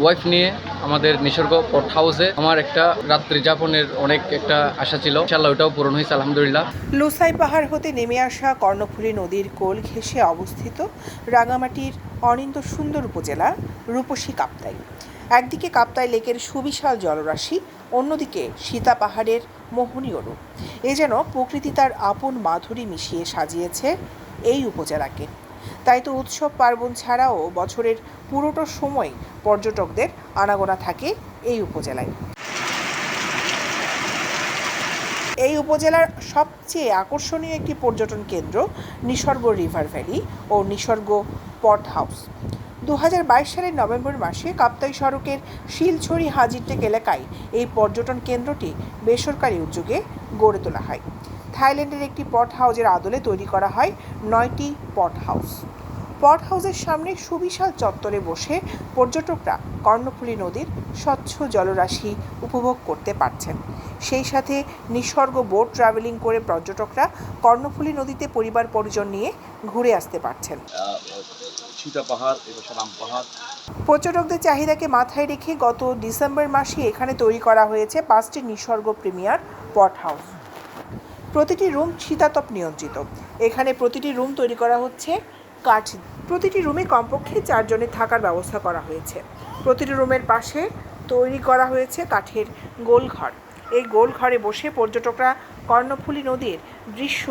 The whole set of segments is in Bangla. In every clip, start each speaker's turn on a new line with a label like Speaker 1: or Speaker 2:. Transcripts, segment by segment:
Speaker 1: ওয়াইফ নিয়ে আমাদের নিসর্গ পট হাউসে আমার একটা রাত্রি যাপনের অনেক একটা আশা ছিল, ইনশাআল্লাহ ওটাও পূরণ হয়েছে আলহামদুলিল্লাহ।
Speaker 2: লুসাই পাহাড় হতে নেমে আসা কর্ণফুলী নদীর কোল ঘেঁষে অবস্থিত রাঙামাটির অনিন্দ্য সুন্দর উপজেলা রূপসী কাপ্তাই। একদিকে কাপ্তাই লেকের সুবিশাল জলরাশি, অন্যদিকে সীতা পাহাড়ের মোহনীয় রূপ। এ যেন প্রকৃতি তার আপন মাধুরী মিশিয়ে সাজিয়েছে এই উপজেলাকে। তাই তো উৎসব পার্বণ ছাড়াও বছরের পুরোটা সময় পর্যটকদের আনাগোনা থাকে এই উপজেলায়। এই উপজেলার সবচেয়ে আকর্ষণীয় একটি পর্যটন কেন্দ্র নিসর্গ রিভার ভ্যালি ও নিসর্গ পট হাউস। 2022 সালের নভেম্বর মাসে কাপ্তাই সড়কের শিলছড়ি হাজিরটেক এলাকায় এই পর্যটন কেন্দ্রটি বেসরকারি উদ্যোগে গড়ে তোলা হয়। থাইল্যান্ডের একটি পট হাউসের আদলে তৈরি করা হয় 9টি পট হাউস। পট হাউসের সামনে সুবিশাল চত্বরে বসে পর্যটকরা কর্ণফুলী নদীর স্বচ্ছ জলরাশি উপভোগ করতে পারছেন। সেই সাথে নিসর্গ বোট ট্রাভেলিং করে পর্যটকরা কর্ণফুলী নদীতে পরিবার পরিজন নিয়ে ঘুরে আসতে পারছেন।
Speaker 3: সীতা পাহাড় এবং রাম পাহাড়।
Speaker 2: পর্যটকদের চাহিদাকে মাথায় রেখে গত ডিসেম্বর মাসে এখানে তৈরি করা হয়েছে 5টি নিসর্গ প্রিমিয়ার পট হাউস। প্রতিটি রুম শীতাতপ নিয়ন্ত্রিত। এখানে প্রতিটি রুম তৈরি করা হচ্ছে কাঠ। প্রতিটি রুমে কমপক্ষে 4 জনের থাকার ব্যবস্থা করা হয়েছে। প্রতিটি রুমের পাশে তৈরি করা হয়েছে কাঠের গোলঘর। এই গোলঘরে বসে পর্যটকরা কর্ণফুলী নদীর দৃশ্য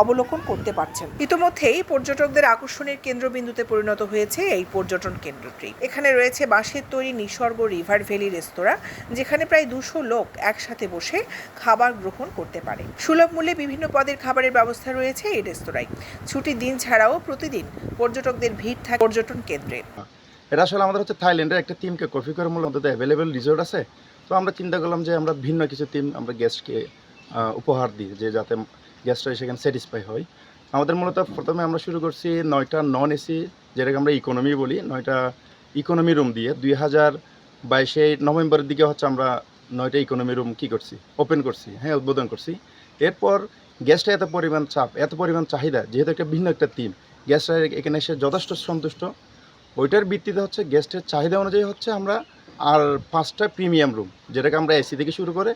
Speaker 2: অবলোকন করতে পারছেন। ইতোমধ্যেই পর্যটকদের আকর্ষণের কেন্দ্রবিন্দুতে পরিণত হয়েছে এই পর্যটন কেন্দ্রটি। এখানে রয়েছে বাঁশের তৈরি নিসর্গ রিভার ভ্যালি রেস্তোরাঁ, যেখানে প্রায় 200 লোক একসাথে বসে খাবার গ্রহণ করতে পারে। সুলভ মূল্যে বিভিন্ন পদের খাবারের ব্যবস্থা রয়েছে এই রেস্তোরাঁয়। ছুটির দিন ছাড়াও প্রতিদিন পর্যটকদের ভিড় থাকে পর্যটন কেন্দ্রে।
Speaker 4: এটা আসলে আমাদের হচ্ছে থাইল্যান্ডের একটা টিমকে কপি করে মূলত অ্যাভেলেবেল রিসোর্ট আছে। তো আমরা চিন্তা করলাম যে আমরা ভিন্ন কিছু টিম আমরা গেস্টকে উপহার দিই, যে যাতে গেস্টরা সেখানে স্যাটিসফাই হয়। আমাদের মূলত প্রথমে আমরা শুরু করছি 9টা নন এসি, যেটাকে আমরা ইকোনমি বলি, 9টা ইকোনমি রুম দিয়ে 2022 নভেম্বরের দিকে হচ্ছে আমরা 9টা ইকোনমি রুম ওপেন করছি, উদ্বোধন করছি। এরপর গেস্টরা এত পরিমাণ চাপ, এত পরিমাণ চাহিদা, যেহেতু একটা ভিন্ন একটা টিম, গেস্টরা এখানে এসে যথেষ্ট সন্তুষ্ট। ওইটার ভিত্তিতে হচ্ছে গেস্টের চাহিদা অনুযায়ী হচ্ছে আমরা আর 5টা প্রিমিয়াম রুম, যেটাকে আমরা এসি থেকে শুরু করে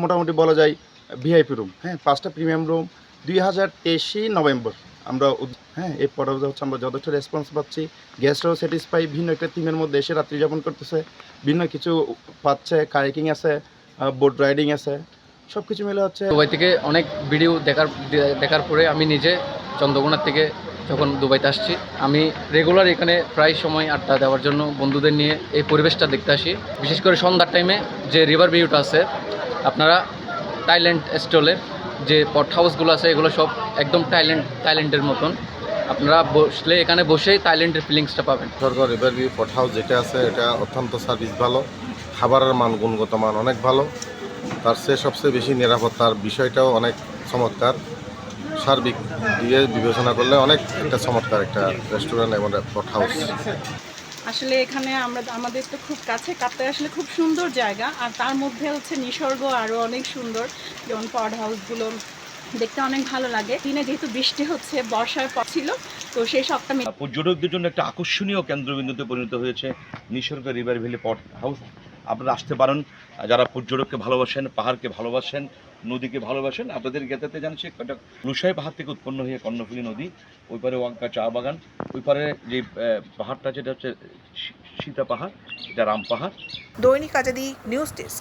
Speaker 4: মোটামুটি বলা যায় ভিআইপি রুম, 5টা প্রিমিয়াম রুম 2023 নভেম্বর আমরা এই পর্যায়ে হচ্ছে আমরা যথেষ্ট রেসপন্স পাচ্ছি। গেস্টরাও স্যাটিসফাই, ভিন্ন একটা টিমের মধ্যে এসে রাত্রি যাপন করতেছে, ভিন্ন কিছু পাচ্ছে, কায়াকিং আছে, বোট রাইডিং আছে, সব কিছু মিলে হচ্ছে।
Speaker 1: দুবাই থেকে অনেক ভিডিও দেখার পরে আমি নিজে চন্দ্রকোনা থেকে যখন দুবাইতে আসছি, আমি রেগুলার এখানে প্রায় সময় আড্ডা দেওয়ার জন্য বন্ধুদের নিয়ে এই পরিবেশটা দেখতে আসি। বিশেষ করে সন্ধ্যার টাইমে যে রিভার ভিউটা আছে, আপনারা থাইল্যান্ড স্টলের যে পট হাউসগুলো আছে এগুলো সব একদম থাইল্যান্ডের মতন। আপনারা বসলে এখানে বসেই থাইল্যান্ডের ফিলিংসটা পাবেন।
Speaker 5: নিসর্গ রিভার ভিউ পট হাউস যেটা আছে, এটা অত্যন্ত সার্ভিস ভালো, খাবারের মান, গুণগত মান অনেক ভালো। তার চেয়ে সবচেয়ে বেশি নিরাপত্তার বিষয়টাও অনেক চমৎকার। সার্বিক দিয়ে বিবেচনা করলে অনেক একটা চমৎকার একটা রেস্টুরেন্ট এবং পট হাউস।
Speaker 6: আসলে এখানে আমাদের তো খুব কাছে কাপ্তাই, আসলে খুব সুন্দর জায়গা। আর তার মধ্যে হচ্ছে নিসর্গ আরও অনেক সুন্দর, যেমন পট হাউসগুলো দেখতে অনেক ভালো লাগে। দিনে যেহেতু বৃষ্টি হচ্ছে, বর্ষার পর ছিল, তো সেই সবটা
Speaker 3: পর্যটকদের জন্য একটা আকর্ষণীয় কেন্দ্রবিন্দুতে পরিণত হয়েছে নিসর্গ রিভার ভ্যালি পট হাউস। আপনারা আসতে পারেন, যারা পর্যটককে ভালোবাসেন, পাহাড়কে ভালোবাসেন, নদীকে ভালোবাসেন। আপনাদের জ্ঞাতাতে জানছি একটা লুসাই পাহাড় থেকে উৎপন্ন হয়ে কর্ণফুলী নদী, ওই পারে ওয়াঙ্কা চা বাগান, ওই পারে যে পাহাড়টা যেটা হচ্ছে সীতা পাহাড়, এটা রাম পাহাড়।
Speaker 2: দৈনিক আজাদী নিউজ ডেস্ক।